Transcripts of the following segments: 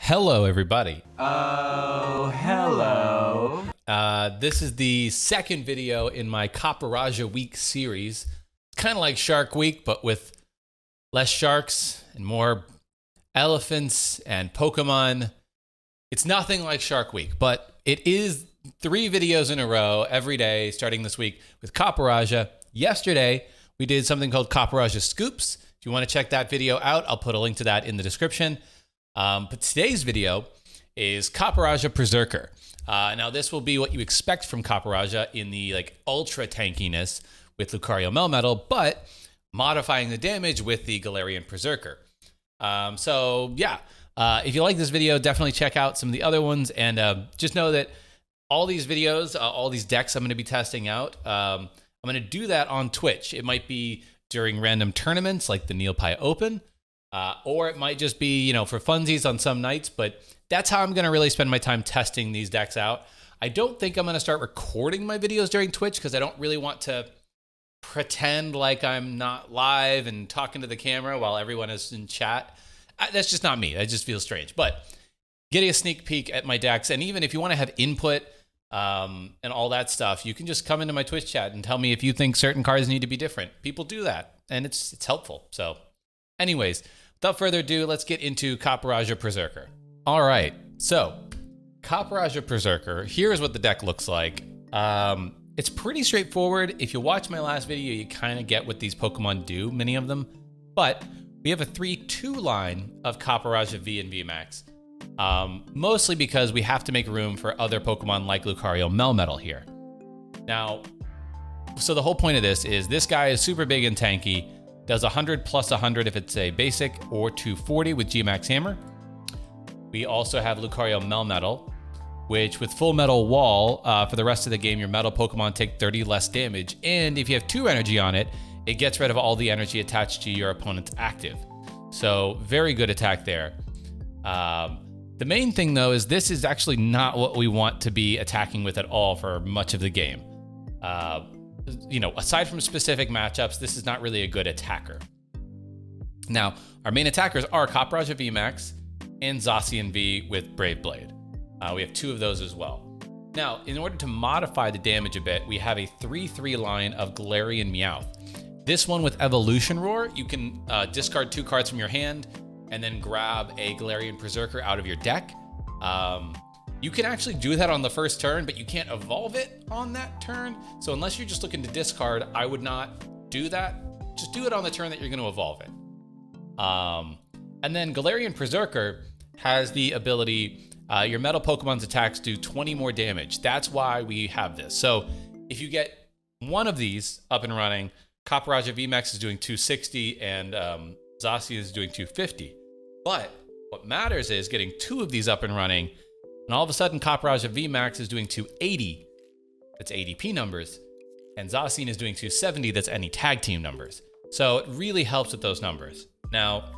Hello, everybody. Oh, hello. This is the second video in my Copperajah Week series. It's kind of like Shark Week, but with less sharks and more elephants and Pokemon. It's nothing like Shark Week, but it is 3 videos in a row every day starting this week with Copperajah. Yesterday, we did something called Copperajah Scoops. If you want to check that video out, I'll put a link to that in the description. But today's video is Copperajah Perrserker. Now this will be what you expect from Copperajah in the ultra tankiness with Lucario Melmetal, but modifying the damage with the Galarian Perrserker. If you like this video, definitely check out some of the other ones, and just know that all these videos, all these decks I'm going to be testing out, I'm going to do that on Twitch. It might be during random tournaments like the NeilPie Open. Or it might just be, for funsies on some nights, but that's how I'm going to really spend my time testing these decks out. I don't think I'm going to start recording my videos during Twitch because I don't really want to pretend like I'm not live and talking to the camera while everyone is in chat. That's just not me. That just feels strange. But getting a sneak peek at my decks, and even if you want to have input and all that stuff, you can just come into my Twitch chat and tell me if you think certain cards need to be different. People do that, and it's helpful. So anyways, without further ado, let's get into Copperajah Perrserker. All right, so Copperajah Perrserker, here's what the deck looks like. It's pretty straightforward. If you watch my last video, you kind of get what these Pokemon do, many of them. But we have a 3-2 line of Copperajah V and VMAX, mostly because we have to make room for other Pokemon like Lucario Melmetal here. Now, so the whole point of this is this guy is super big and tanky, does 100 plus 100 if it's a basic, or 240 with G-Max Hammer. We also have Lucario Melmetal, which with Full Metal Wall, for the rest of the game, your metal Pokemon take 30 less damage. And if you have 2 energy on it, it gets rid of all the energy attached to your opponent's active. So very good attack there. The main thing though is this is actually not what we want to be attacking with at all for much of the game. Aside from specific matchups, this is not really a good attacker. Now, our main attackers are Copperajah VMAX and Zacian V with Brave Blade. We have 2 of those as well. Now, in order to modify the damage a bit, we have a 3-3 line of Galarian Meowth. This one with Evolution Roar, you can discard 2 cards from your hand and then grab a Galarian Perrserker out of your deck. You can actually do that on the first turn, but you can't evolve it on that turn. So unless you're just looking to discard, I would not do that. Just do it on the turn that you're going to evolve it. And then Galarian Perrserker has the ability, your metal Pokemon's attacks do 20 more damage. That's why we have this. So if you get one of these up and running, Copperajah VMAX is doing 260 and Zacian is doing 250. But what matters is getting 2 of these up and running, and all of a sudden, Copperajah VMAX is doing 280, that's ADP numbers, and Zacian is doing 270, that's any tag team numbers. So it really helps with those numbers. Now,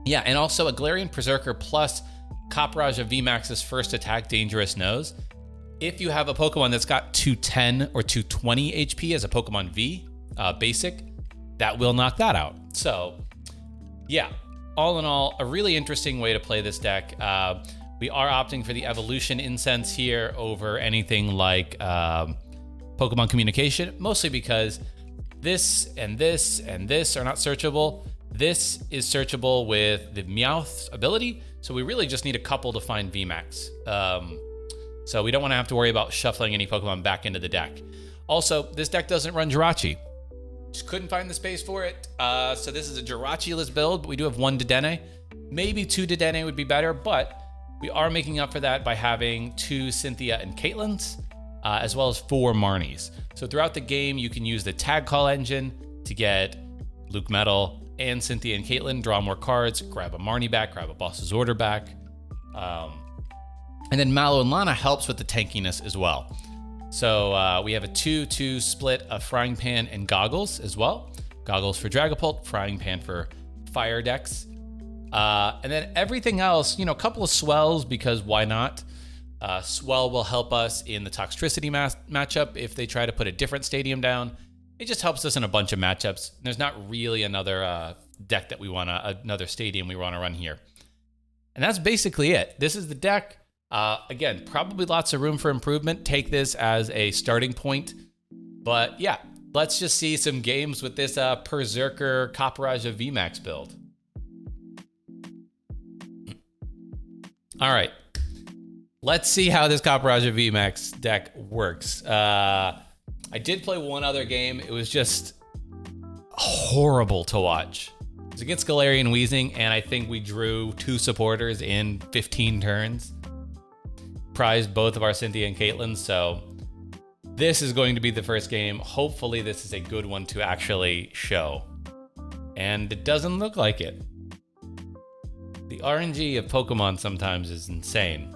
yeah, and also a Galarian Perrserker plus Copperajah VMAX's first attack, Dangerous Nose. If you have a Pokemon that's got 210 or 220 HP as a Pokemon V, basic, that will knock that out. So, yeah, all in all, a really interesting way to play this deck. We are opting for the Evolution Incense here over anything like Pokemon Communication, mostly because this and this and this are not searchable. This is searchable with the Meowth's ability, so we really just need a couple to find VMAX. So we don't want to have to worry about shuffling any Pokemon back into the deck. Also, this deck doesn't run Jirachi. Just couldn't find the space for it. So this is a Jirachi-less build, but we do have 1 Dedenne. Maybe 2 Dedenne would be better, but we are making up for that by having 2 Cynthia and Caitlins, as well as 4 Marnies. So throughout the game, you can use the Tag Call engine to get Luke Metal and Cynthia and Caitlin, draw more cards, grab a Marnie back, grab a Boss's Order back. And then Mallow Lana helps with the tankiness as well. So we have a 2-2 split of Frying Pan and Goggles as well. Goggles for Dragapult, Frying Pan for Fire decks. And then everything else, a couple of swells because why not? Swell will help us in the Toxtricity matchup if they try to put a different stadium down. It just helps us in a bunch of matchups. There's not really another deck that we want to, another stadium we want to run here. And that's basically it. This is the deck. Again, probably lots of room for improvement. Take this as a starting point. But yeah, let's just see some games with this Perrserker Copperajah VMax build. All right. Let's see how this Copperajah VMax deck works. I did play one other game. It was just horrible to watch. It was against Galarian Weezing, and I think we drew 2 supporters in 15 turns. Prized both of our Cynthia and Caitlin, so this is going to be the first game. Hopefully this is a good one to actually show. And it doesn't look like it. The RNG of Pokemon sometimes is insane.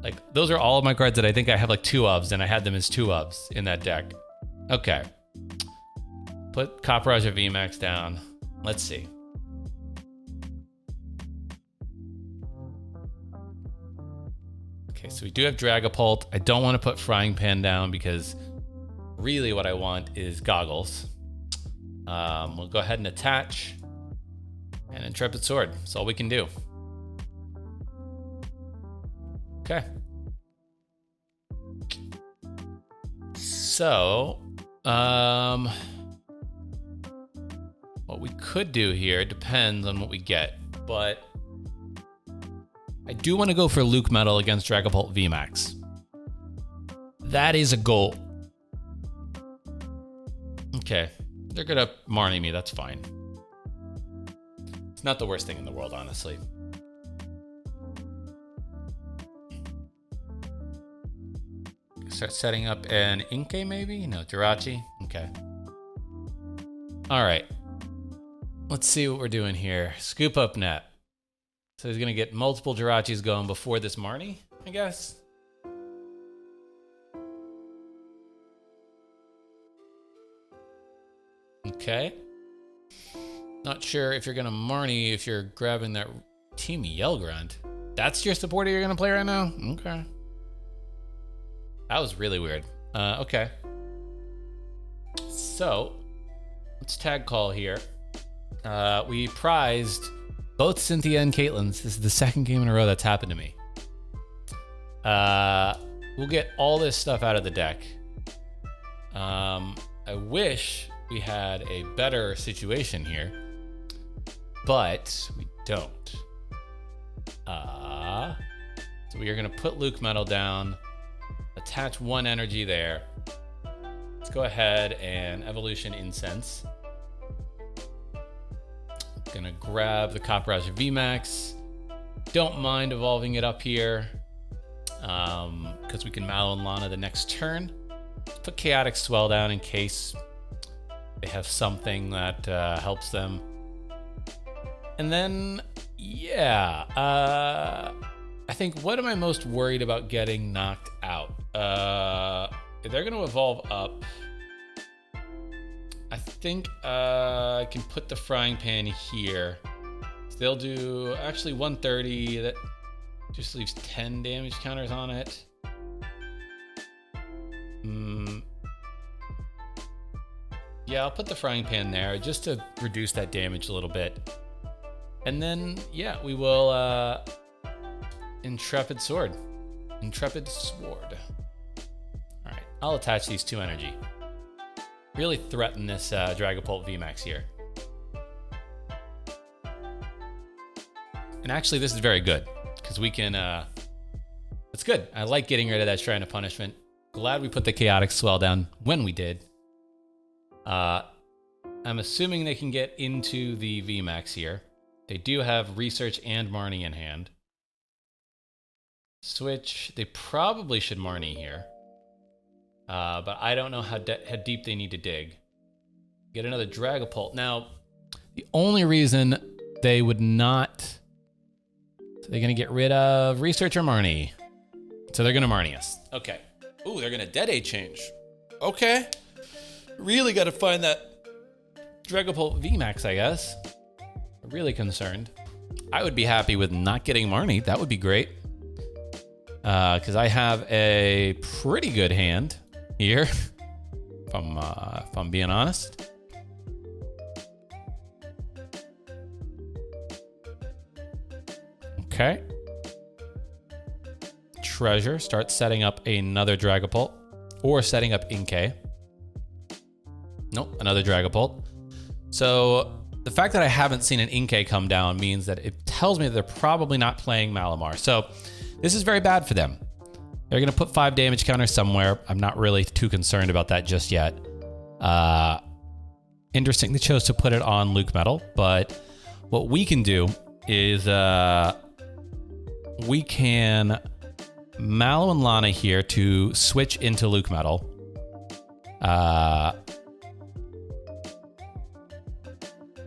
Like, those are all of my cards that I think I have like 2 ofs, and I had them as 2 ofs in that deck. Okay. Put Copperajah VMax down. Let's see. Okay, so we do have Dragapult. I don't want to put Frying Pan down because really what I want is Goggles. We'll go ahead and attach. And Intrepid Sword. That's all we can do. Okay. So, what we could do here depends on what we get, but I do want to go for Luke Metal against Dragapult VMAX. That is a goal. Okay, they're gonna Marnie me, that's fine. It's not the worst thing in the world, honestly. Start setting up an Inkay maybe? No, Jirachi? Okay. All right. Let's see what we're doing here. Scoop up net. So he's going to get multiple Jirachis going before this Marnie, I guess. Okay. Not sure if you're going to Marnie if you're grabbing that Team Yellgrunt. That's your supporter you're going to play right now? Okay. That was really weird. Okay. So, let's tag call here. We prized both Cynthia and Caitlin's. This is the second game in a row that's happened to me. We'll get all this stuff out of the deck. I wish we had a better situation here, but we don't. So we are going to put Luke Metal down. Attach 1 energy there. Let's go ahead and Evolution Incense. Gonna grab the Copperajah VMax. Don't mind evolving it up here because we can Mallow Lana the next turn. Let's put Chaotic Swell down in case they have something that helps them. And then, yeah, I think, what am I most worried about getting knocked out? They're going to evolve up. I think I can put the Frying Pan here. So they'll do actually 130. That just leaves 10 damage counters on it. Yeah, I'll put the Frying Pan there just to reduce that damage a little bit. And then, yeah, we will Intrepid Sword. Intrepid Sword. All right, I'll attach these 2 energy. Really threaten this Dragapult VMAX here. And actually, this is very good because we can. It's good. I like getting rid of that Shrine of Punishment. Glad we put the Chaotic Swell down when we did. I'm assuming they can get into the VMAX here. They do have Research and Marnie in hand. Switch. They probably should Marnie here. But I don't know how deep they need to dig. Get another Dragapult. Now, the only reason they would not... So they're going to get rid of Research or Marnie. So they're going to Marnie us. Okay. Ooh, they're going to Dead Age change. Okay. Really got to find that Dragapult VMAX, I guess. I'm really concerned. I would be happy with not getting Marnie. That would be great. Because I have a pretty good hand here, if I'm being honest. Okay. Treasure. Start setting up another Dragapult. Or setting up Inkay. Nope, another Dragapult. So the fact that I haven't seen an Inkay come down means that it tells me that they're probably not playing Malamar. So this is very bad for them. They're going to put 5 damage counters somewhere. I'm not really too concerned about that just yet. Interesting they chose to put it on Luke Metal, but what we can do is we can Mallow and Lana here to switch into Luke Metal.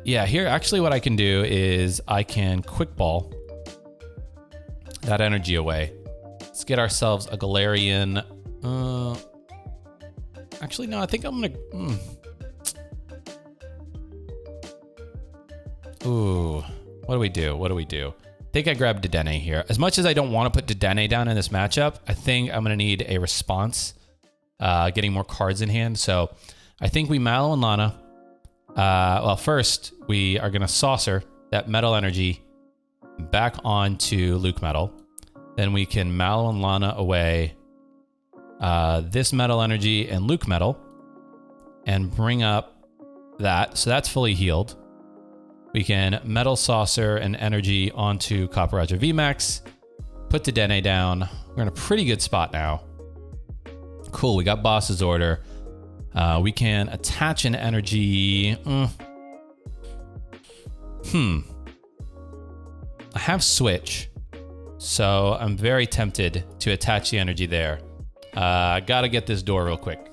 Yeah, here actually what I can do is I can Quick Ball that energy away. Let's get ourselves a Galarian. Actually, no, I think I'm gonna. Ooh, what do we do? What do we do? I think I grab Dedenne here. As much as I don't want to put Dedenne down in this matchup, I think I'm gonna need a response, getting more cards in hand. So I think we Mallow and Lana. Well, first we are gonna Saucer that Metal Energy back onto Luke Metal. Then we can Mallow and Lana away this Metal Energy and Luke Metal and bring up that. So that's fully healed. We can Metal Saucer and Energy onto Copperajah VMAX. Put Dedenne down. We're in a pretty good spot now. Cool, we got Boss's Order. We can attach an Energy. I have Switch. So I'm very tempted to attach the energy there. Gotta get this door real quick.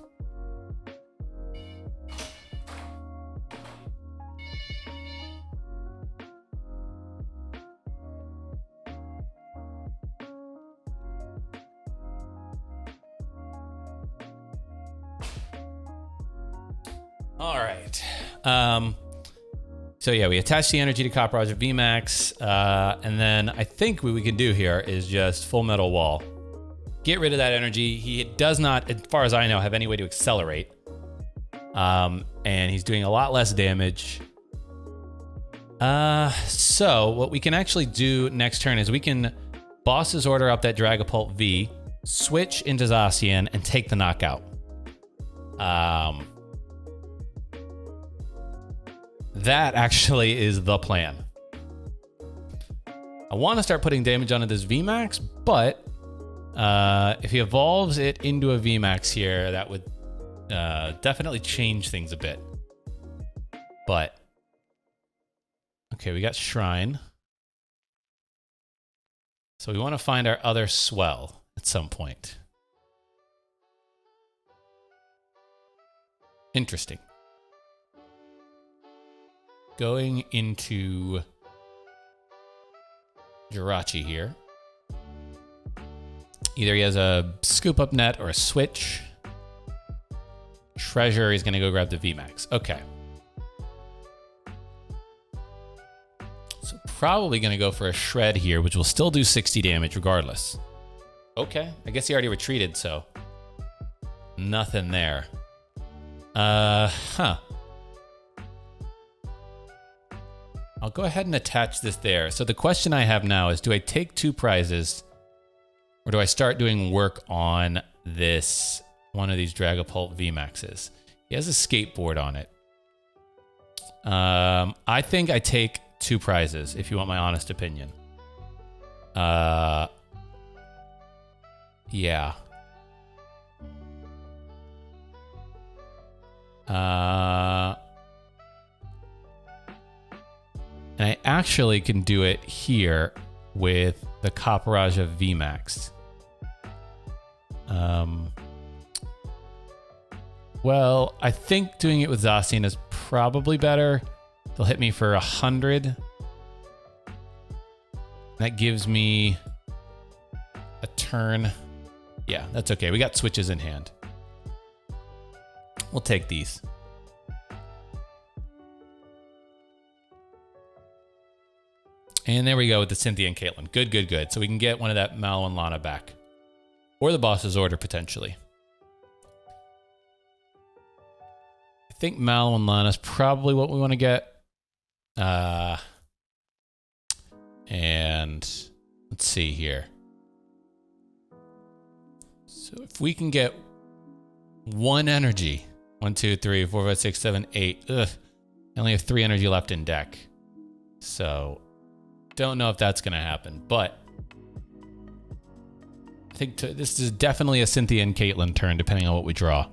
All right. So yeah, we attach the energy to Copperajah VMAX, and then I think what we can do here is just Full Metal Wall. Get rid of that energy. He does not, as far as I know, have any way to accelerate. And he's doing a lot less damage. So what we can actually do next turn is we can Boss's Order up that Dragapult V, switch into Zacian, and take the knockout. That actually is the plan. I want to start putting damage onto this VMAX, but if he evolves it into a VMAX here, that would definitely change things a bit. But, okay, we got Shrine. So we want to find our other Swell at some point. Interesting. Going into Jirachi here. Either he has a Scoop Up Net or a Switch. Treasure, he's going to go grab the VMAX. Okay. So probably going to go for a Shred here, which will still do 60 damage regardless. Okay. I guess he already retreated, so nothing there. I'll go ahead and attach this there. So the question I have now is, do I take 2 prizes or do I start doing work on this, one of these Dragapult VMAXs? He has a skateboard on it. I think I take 2 prizes, if you want my honest opinion. Yeah. And I actually can do it here with the Copperajah VMAX. Well, I think doing it with Zacian is probably better. They'll hit me for 100. That gives me a turn. Yeah, that's okay. We got switches in hand. We'll take these. And there we go with the Cynthia and Caitlin. Good, good, good. So we can get one of that Mallow and Lana back. Or the Boss's Order, potentially. I think Mallow and Lana is probably what we want to get. And Let's see here. So if we can get one energy, 1, 2, 3, 4, 5, 6, 7, 8. Ugh. I only have 3 energy left in deck. So don't know if that's going to happen, but I think this is definitely a Cynthia and Caitlin turn, depending on what we draw.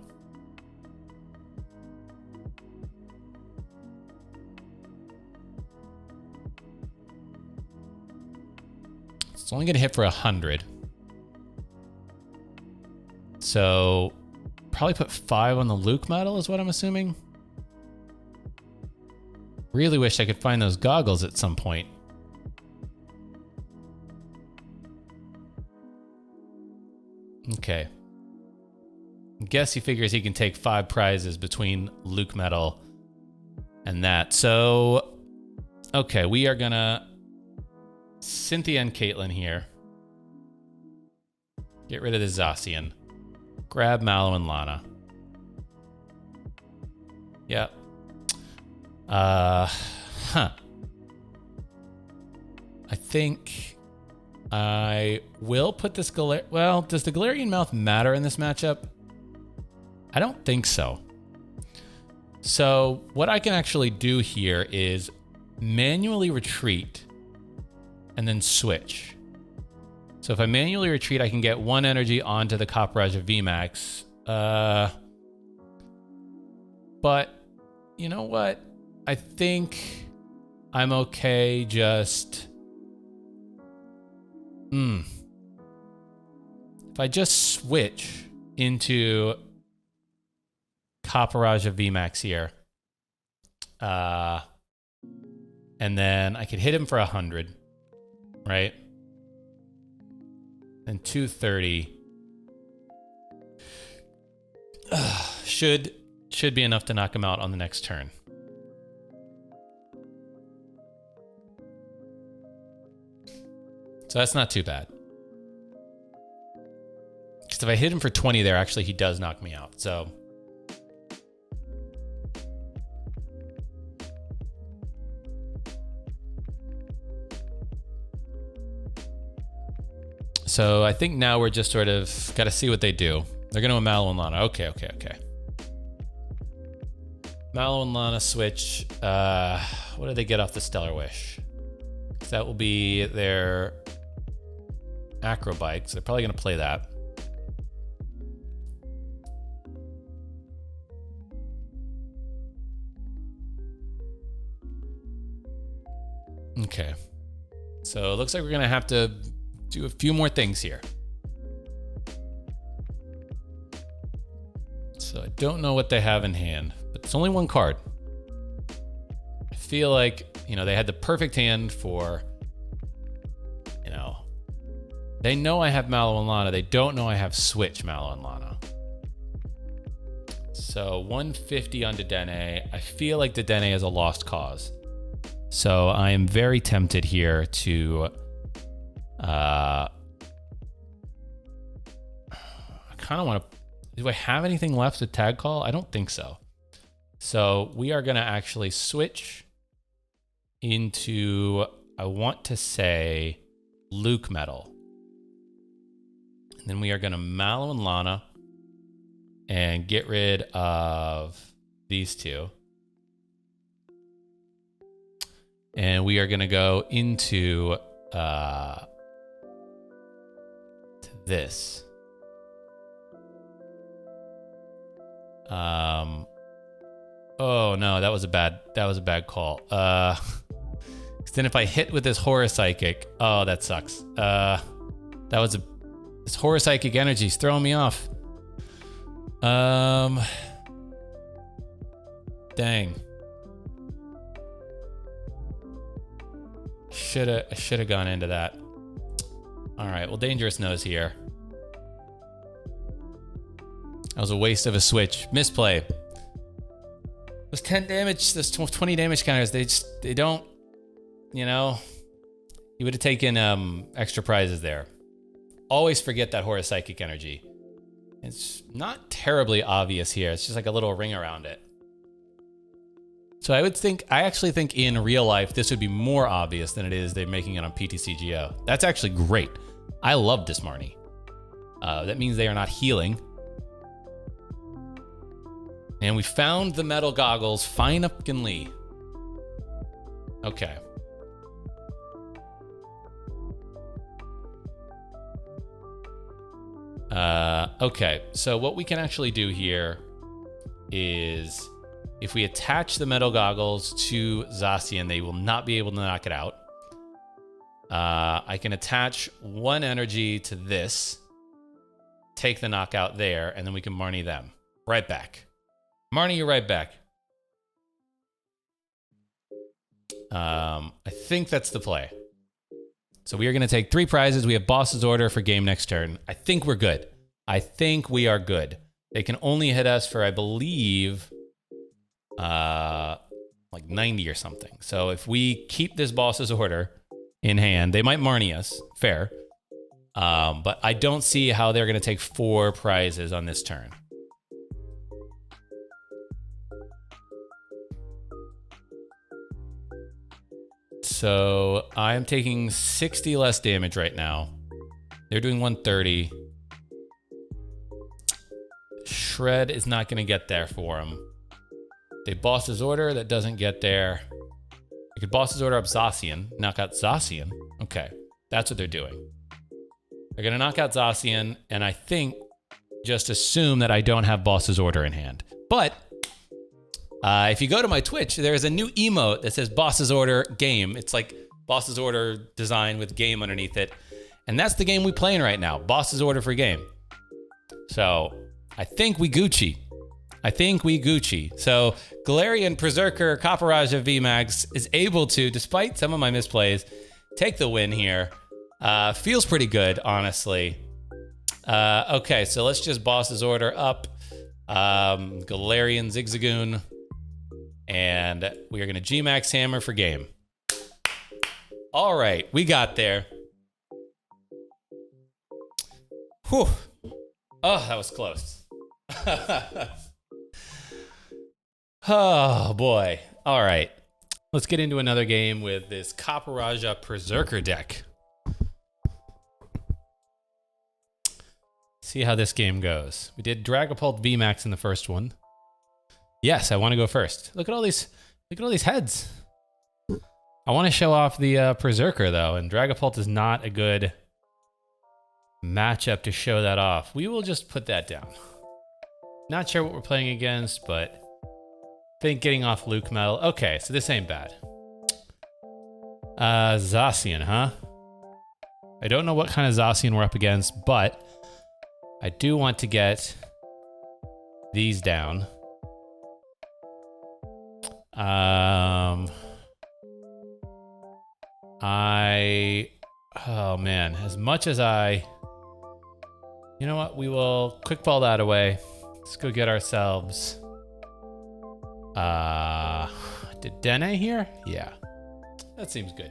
It's only going to hit for 100. So probably put 5 on the Luke medal is what I'm assuming. Really wish I could find those goggles at some point. Okay. Guess he figures he can take 5 prizes between Luke medal and that. So, okay, we are gonna Cynthia and Caitlin here. Get rid of the Zacian. Grab Mallow and Lana. Yep. I think I will put this well, does the Galarian Meowth matter in this matchup? I don't think so. So what I can actually do here is manually retreat and then switch. So if I manually retreat, I can get 1 energy onto the Copperajah VMAX. But you know what? I think I'm okay just... If I just switch into Copperajah VMAX here, and then I could hit him for 100, right? And 230 should be enough to knock him out on the next turn. So that's not too bad. Because if I hit him for 20 there, actually he does knock me out. So I think now we're just sort of got to see what they do. They're going to Mallow and Lana. Okay. Mallow and Lana switch. What did they get off the Stellar Wish? That will be their Acro Bike, so they're probably going to play that. Okay. So it looks like we're going to have to do a few more things here. So I don't know what they have in hand, but it's only 1 card. I feel like, you know, they had the perfect hand for, you know, they know I have Mallow and Lana. They don't know I have Switch Mallow and Lana. So 150 on Dedenne. I feel like Dedenne is a lost cause. So I am very tempted here to, I kind of want to, do I have anything left to Tag Call? I don't think so. So we are going to actually switch into, I want to say, Luke medal. And then we are going to Mallow and Lana and get rid of these 2. And we are going to go into to this. Oh no, that was a bad call. Then if I hit with this Horror Psychic, oh, that sucks. This Horror Psychic energy is throwing me off. Dang. I should have gone into that. All right, well, Dangerous Nose here. That was a waste of a switch. Misplay. Those 10 damage, those 20 damage counters, they don't, you know, you would have taken extra prizes there. Always forget that Horror Psychic energy. It's not terribly obvious here. It's just like a little ring around it. So I actually think in real life, this would be more obvious than it is they're making it on PTCGO. That's actually great. I love this Marnie. That means they are not healing. And we found the Metal Goggles finally. Okay. Okay, so what we can actually do here is if we attach the Metal Goggles to Zacian, they will not be able to knock it out. I can attach one energy to this, take the knockout there, and then we can Marnie them. Right back. Marnie, you're right back. I think that's the play. So we are going to take 3 prizes. We have Boss's Order for game next turn. I think we're good. I think we are good. They can only hit us for, I believe, like 90 or something. So if we keep this Boss's Order in hand, they might Marnie us. Fair. But I don't see how they're going to take 4 prizes on this turn. So I'm taking 60 less damage right now. They're doing 130. Shred is not going to get there for him. They Boss's Order, that doesn't get there. I could Boss's Order up Zacian, knock out Zacian. Okay, that's what they're doing. They're going to knock out Zacian, and I think just assume that I don't have Boss's Order in hand. But if you go to my Twitch, there's a new emote that says Boss's Order game. It's like Boss's Order design with game underneath it. And that's the game we're playing right now, Boss's Order for game. So I think we Gucci. So Galarian Perrserker Copperajah VMax is able to, despite some of my misplays, take the win here. Feels pretty good, honestly. Okay, so let's just Boss's Order up. Galarian Zigzagoon. And we are going to G-Max Hammer for game. All right, we got there. Whew. Oh, that was close. Oh, boy. All right. Let's get into another game with this Copperajah Perrserker deck. See how this game goes. We did Dragapult VMAX in the first one. Yes, I want to go first. Look at all these heads. I want to show off the Perrserker though, and Dragapult is not a good matchup to show that off. We will just put that down. Not sure what we're playing against, but I think getting off Luke Metal. Okay, so this ain't bad. Zacian, huh? I don't know what kind of Zacian we're up against, but I do want to get these down. Oh man, as much as you know what, we will quick ball that away. Let's go get ourselves, Dedenne here? Yeah, that seems good.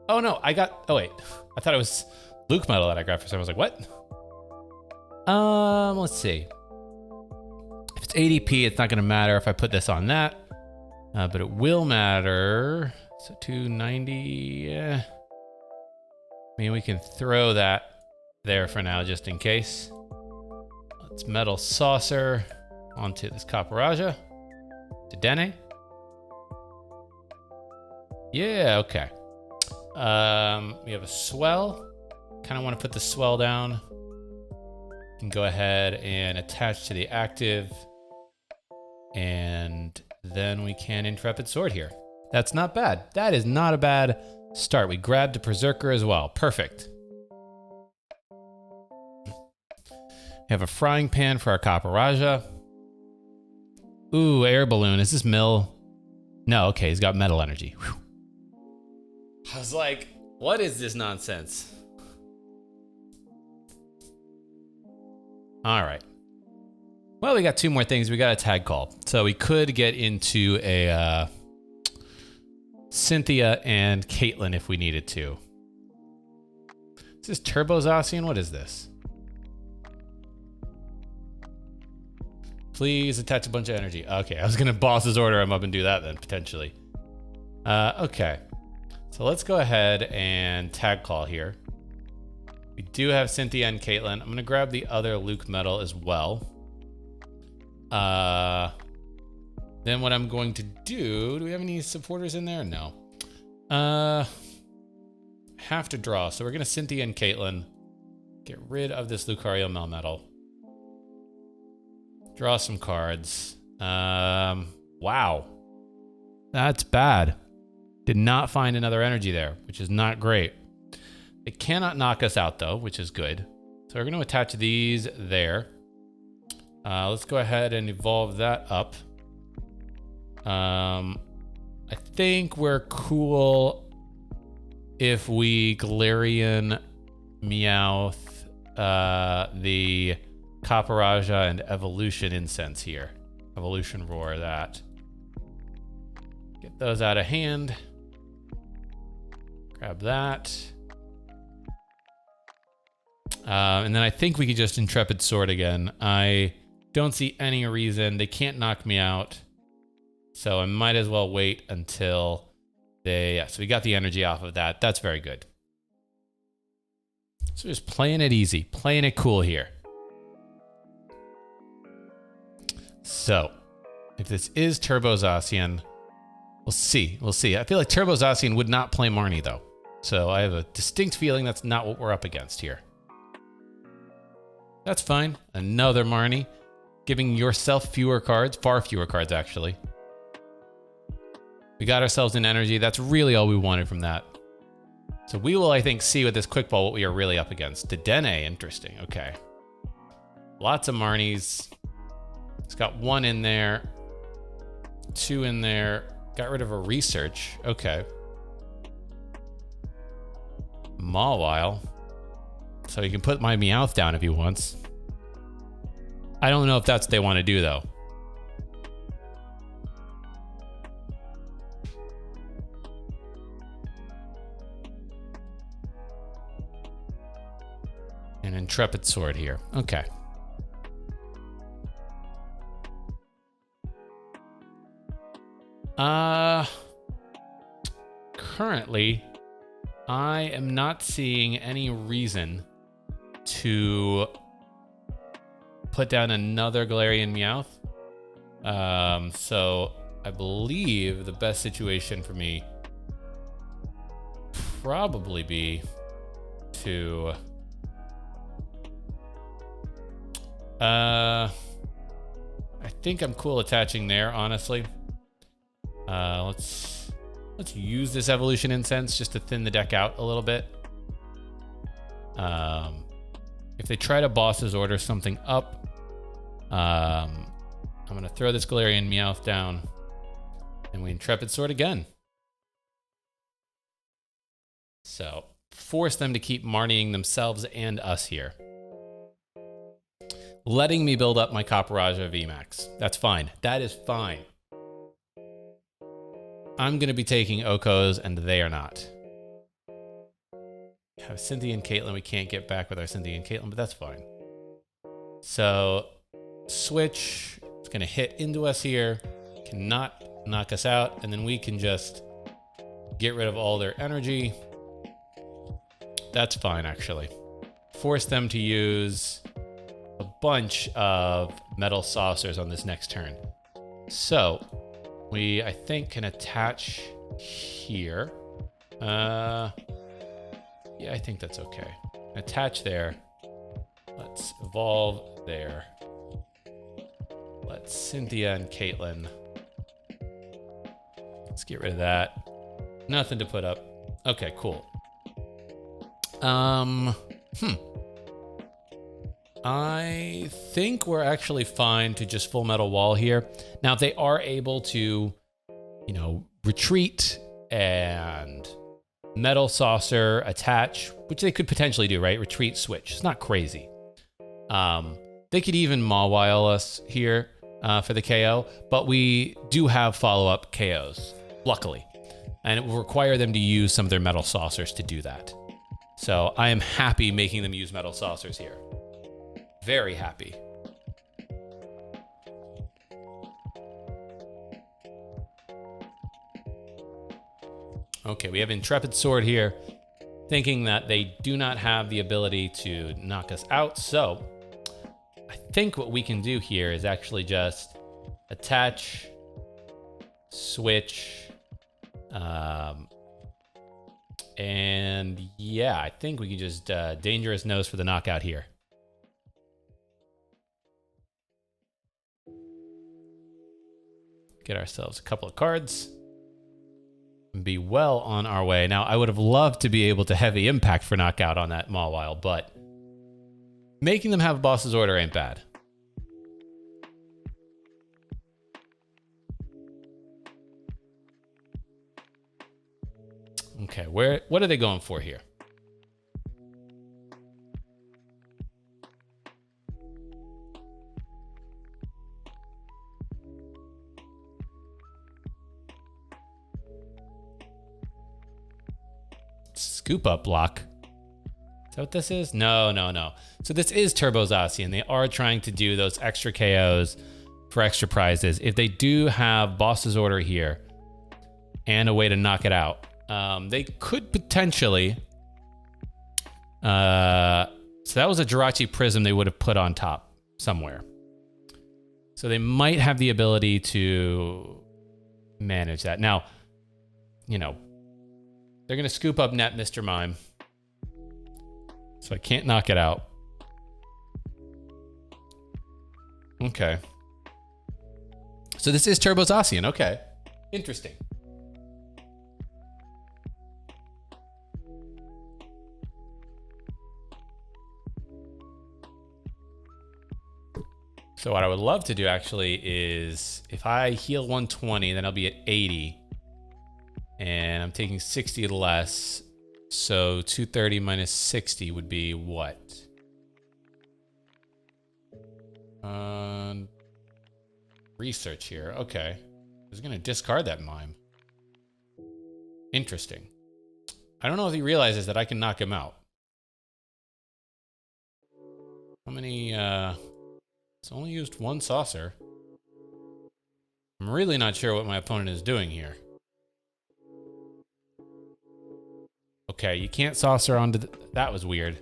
Oh no, oh wait, I thought it was Luke Metal that I got for some. I was like, what? Let's see. If it's ADP, it's not gonna matter if I put this on that. But it will matter. So 290. I mean, we can throw that there for now, just in case. Let's Metal Saucer onto this Copperajah. Dedenne. Yeah, okay. We have a Swell. Kind of want to put the Swell down. Can go ahead and attach to the active. And then we can Intrepid Sword here. That's not bad. That is not a bad start. We grabbed a Perrserker as well. Perfect. We have a Frying Pan for our Copperajah. Ooh, Air Balloon. Is this Mill? No, okay, he's got Metal Energy. Whew. I was like, what is this nonsense? All right. Well, we got 2 more things. We got a Tag Call. So we could get into a Cynthia and Caitlin if we needed to. Is this Turbo Zacian? What is this? Please attach a bunch of energy. Okay, I was gonna boss's order him up and do that then, potentially. Okay. So let's go ahead and tag call here. We do have Cynthia and Caitlin. I'm gonna grab the other Luke Metal as well. Then what I'm going to do we have any supporters in there? No. Have to draw. So we're gonna Cynthia and Caitlin. Get rid of this Lucario Melmetal. Draw some cards. Wow. That's bad. Did not find another energy there, which is not great. It cannot knock us out though, which is good. So we're going to attach these there. Let's go ahead and evolve that up. I think we're cool if we Galarian Meowth the Copperajah and Evolution Incense here. Evolution Roar that. Get those out of hand. Grab that. And then I think we could just Intrepid Sword again. I don't see any reason. They can't knock me out. So I might as well wait until they... Yeah, so we got the energy off of that. That's very good. So just playing it easy. Playing it cool here. So, if this is Turbo Zacian, we'll see. We'll see. I feel like Turbo Zacian would not play Marnie, though. So I have a distinct feeling that's not what we're up against here. That's fine. Another Marnie. Giving yourself fewer cards. Far fewer cards, actually. We got ourselves an energy. That's really all we wanted from that. So we will, I think, see with this quick ball what we are really up against. Dedenne, interesting. Okay. Lots of Marnies. It's got one in there. Two in there. Got rid of a research. Okay. Mawile. So you can put my Meowth down if he wants. I don't know if that's what they want to do, though. An Intrepid Sword here. Okay. Currently, I am not seeing any reason to put down another Galarian Meowth. So I believe the best situation for me probably be to I think I'm cool attaching there, honestly. Let's use this Evolution Incense just to thin the deck out a little bit. If they try to boss's order something up, I'm gonna throw this Galarian Meowth down, and we Intrepid Sword again. So force them to keep Marnieing themselves and us here. Letting me build up my Copperajah VMAX. That's fine. That is fine. I'm going to be taking Okos, and they are not. Have Cynthia and Caitlin. We can't get back with our Cynthia and Caitlin, but that's fine. So, Switch is going to hit into us here. Cannot knock us out, and then we can just get rid of all their energy. That's fine, actually. Force them to use a bunch of Metal Saucers on this next turn. So, we, I think, can attach here. Yeah, I think that's okay. Attach there. Let's evolve there. Let's Cynthia and Caitlin. Let's get rid of that. Nothing to put up. Okay, cool. I think we're actually fine to just full metal wall here. Now, if they are able to, you know, retreat and Metal Saucer attach, which they could potentially do, right? Retreat, switch. It's not crazy. They could even Mawile us here for the KO, but we do have follow-up KOs, luckily. And it will require them to use some of their Metal Saucers to do that. So I am happy making them use Metal Saucers here. Very happy. Okay, we have Intrepid Sword here, thinking that they do not have the ability to knock us out. So I think what we can do here is actually just attach, switch, and yeah, I think we can just Dangerous Nose for the knockout here. Get ourselves a couple of cards and be well on our way. Now, I would have loved to be able to heavy impact for knockout on that Mawile, but making them have a boss's order ain't bad. Okay, what are they going for here? Scoop up block. Is that what this is? No. So this is Turbo Zacian. They are trying to do those extra KOs for extra prizes. If they do have boss's order here and a way to knock it out, they could potentially. So that was a Jirachi Prism they would have put on top somewhere. So they might have the ability to manage that. Now, you know, they're going to scoop up Net Mr. Mime. So I can't knock it out. Okay. So this is Turbo Zacian. Okay. Interesting. So what I would love to do actually is if I heal 120, then I'll be at 80. And I'm taking 60 less. So 230 minus 60 would be what? Research here. Okay. I was going to discard that mime. Interesting. I don't know if he realizes that I can knock him out. How many... It's only used one saucer. I'm really not sure what my opponent is doing here. Okay, you can't saucer onto that was weird.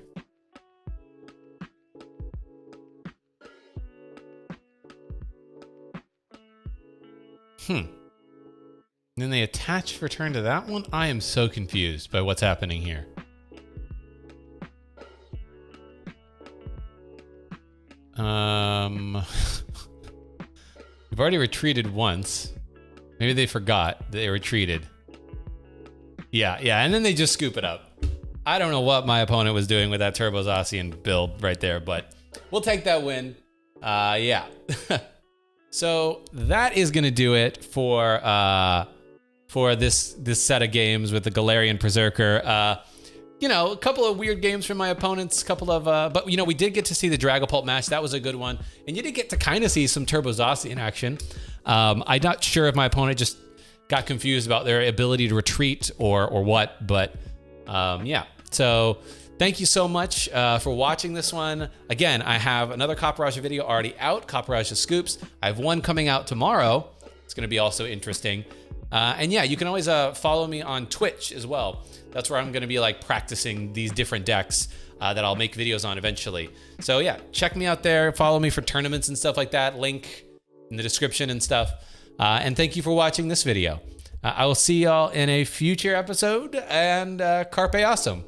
And then they attach return to that one? I am so confused by what's happening here. We've already retreated once. Maybe they forgot that they retreated. Yeah, and then they just scoop it up. I don't know what my opponent was doing with that Turbo Zacian build right there, but we'll take that win. Yeah. So that is gonna do it for this set of games with the Galarian Perrserker. You know, a couple of weird games from my opponents, but you know, we did get to see the Dragapult match. That was a good one. And you did get to kind of see some Turbo Zacian action. I'm not sure if my opponent just got confused about their ability to retreat or what, but yeah. So thank you so much for watching this one. Again, I have another Copperajah video already out, Copperajah Scoops. I have one coming out tomorrow. It's gonna be also interesting. And yeah, you can always follow me on Twitch as well. That's where I'm going to be like practicing these different decks that I'll make videos on eventually. So yeah, check me out there. Follow me for tournaments and stuff like that. Link in the description and stuff. And thank you for watching this video. I will see y'all in a future episode, and carpe awesome.